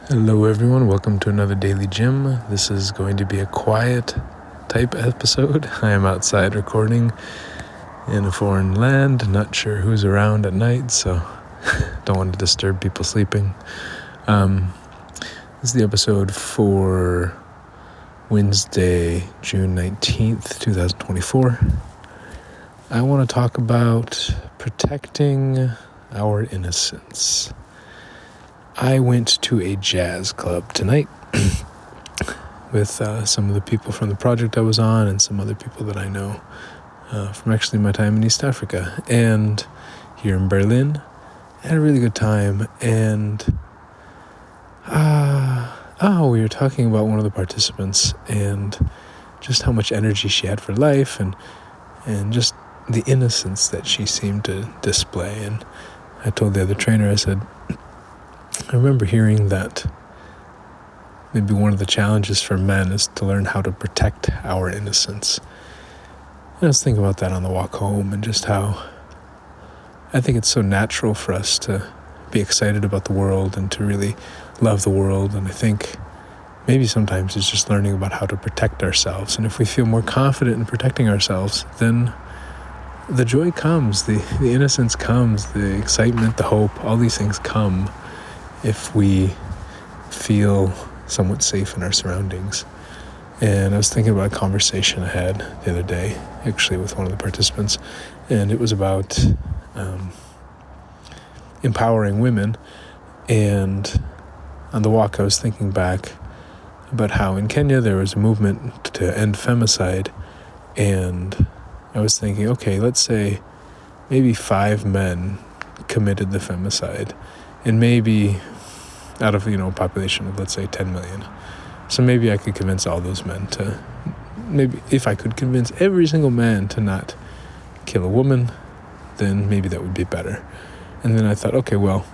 Hello everyone, welcome to another DailyJim. This is going to be a quiet type episode. I am outside recording in a foreign land, not sure who's around at night, so don't want to disturb people sleeping. This is the episode for Wednesday, June 19th, 2024. I want to talk about protecting our innocence. I went to a jazz club tonight with some of the people from the project I was on and some other people that I know from actually my time in East Africa and here in Berlin. I had a really good time, and we were talking about one of the participants and just how much energy she had for life and just the innocence that she seemed to display. And I told the other trainer, I said, I remember hearing that maybe one of the challenges for men is to learn how to protect our innocence. And I was thinking about that on the walk home and just how I think it's so natural for us to be excited about the world and to really love the world. And I think maybe sometimes it's just learning about how to protect ourselves. And if we feel more confident in protecting ourselves, then the joy comes, the innocence comes, the excitement, the hope, all these things come if we feel somewhat safe in our surroundings. And I was thinking about a conversation I had the other day, actually with one of the participants, and it was about empowering women. And on the walk I was thinking back about how in Kenya there was a movement to end femicide, and I was thinking, okay, let's say maybe 5 men committed the femicide, and maybe out of, a population of, let's say, 10 million. So maybe I could convince all those men to, maybe if I could convince every single man to not kill a woman, then maybe that would be better. And then I thought, okay, well,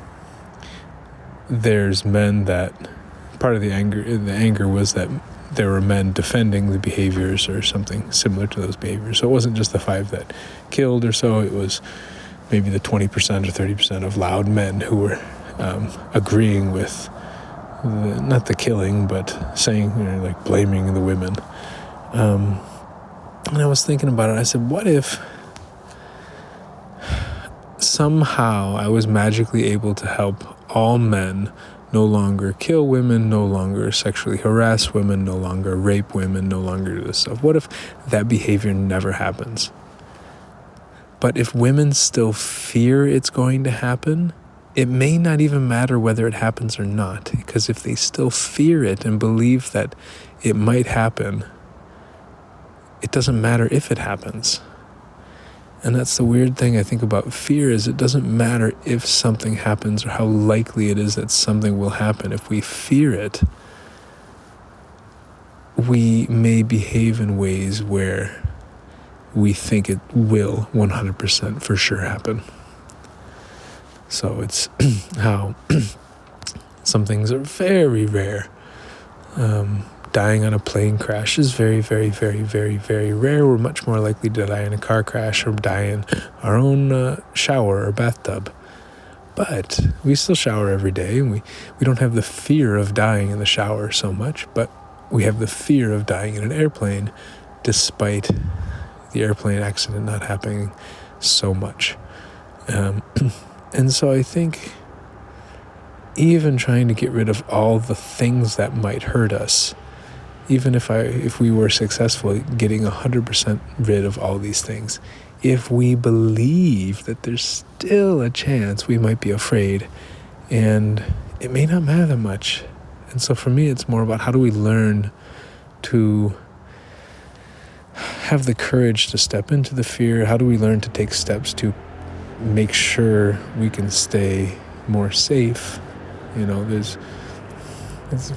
there's men that, part of the anger was that there were men defending the behaviors or something similar to those behaviors. So it wasn't just the 5 that killed or so, it was maybe the 20% or 30% of loud men who were agreeing with not the killing, but saying, blaming the women. And I was thinking about it. I said, what if somehow I was magically able to help all men no longer kill women, no longer sexually harass women, no longer rape women, no longer do this stuff? What if that behavior never happens? But if women still fear it's going to happen, it may not even matter whether it happens or not, because if they still fear it and believe that it might happen, it doesn't matter if it happens. And that's the weird thing I think about fear, is it doesn't matter if something happens or how likely it is that something will happen. If we fear it, we may behave in ways where we think it will 100% for sure happen. So it's how some things are very rare. Dying on a plane crash is very, very, very, very, very rare. We're much more likely to die in a car crash or die in our own shower or bathtub. But we still shower every day, and we don't have the fear of dying in the shower so much, but we have the fear of dying in an airplane, despite the airplane accident not happening so much. And so I think even trying to get rid of all the things that might hurt us, even if we were successful at getting 100% rid of all these things, if we believe that there's still a chance, we might be afraid, and it may not matter that much. And so for me, it's more about how do we learn to have the courage to step into the fear? How do we learn to take steps to make sure we can stay more safe? It's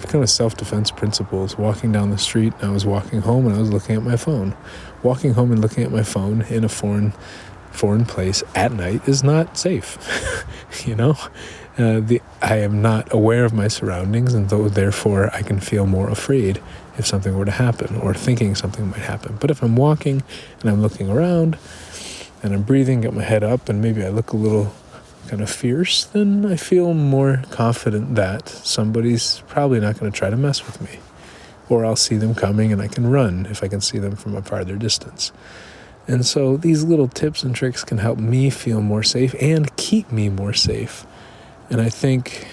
kind of self-defense principles. Walking down the street, I was walking home and I was looking at my phone. Walking home and looking at my phone in a foreign place at night is not safe. I am not aware of my surroundings, and therefore I can feel more afraid if something were to happen or thinking something might happen. But if I'm walking and I'm looking around and I'm breathing, get my head up, and maybe I look a little kind of fierce, then I feel more confident that somebody's probably not going to try to mess with me. Or I'll see them coming and I can run if I can see them from a farther distance. And so these little tips and tricks can help me feel more safe and keep me more safe. And I think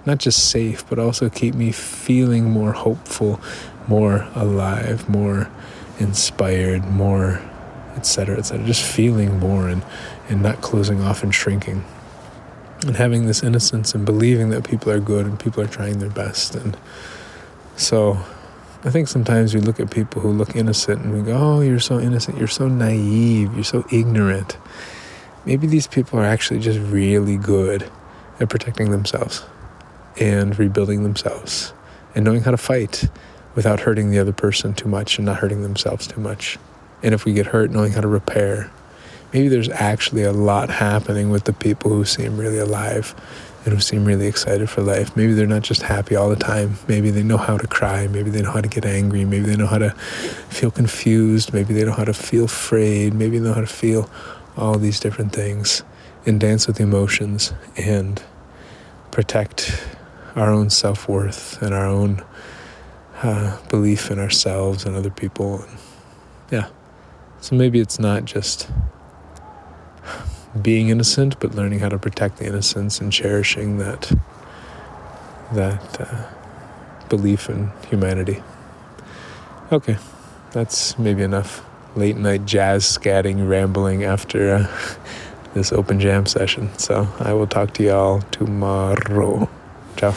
not just safe, but also keep me feeling more hopeful, more alive, more inspired, more etc., etc. Just feeling more and not closing off and shrinking. And having this innocence and believing that people are good and people are trying their best. And so I think sometimes we look at people who look innocent and we go, oh, you're so innocent, you're so naive, you're so ignorant. Maybe these people are actually just really good at protecting themselves and rebuilding themselves and knowing how to fight without hurting the other person too much and not hurting themselves too much. And if we get hurt, knowing how to repair. Maybe there's actually a lot happening with the people who seem really alive and who seem really excited for life. Maybe they're not just happy all the time. Maybe they know how to cry. Maybe they know how to get angry. Maybe they know how to feel confused. Maybe they know how to feel afraid. Maybe they know how to feel all these different things and dance with emotions and protect our own self-worth and our own belief in ourselves and other people. And yeah. So maybe it's not just being innocent, but learning how to protect the innocence and cherishing that belief in humanity. Okay, that's maybe enough late night jazz scatting rambling after this open jam session. So I will talk to y'all tomorrow. Ciao.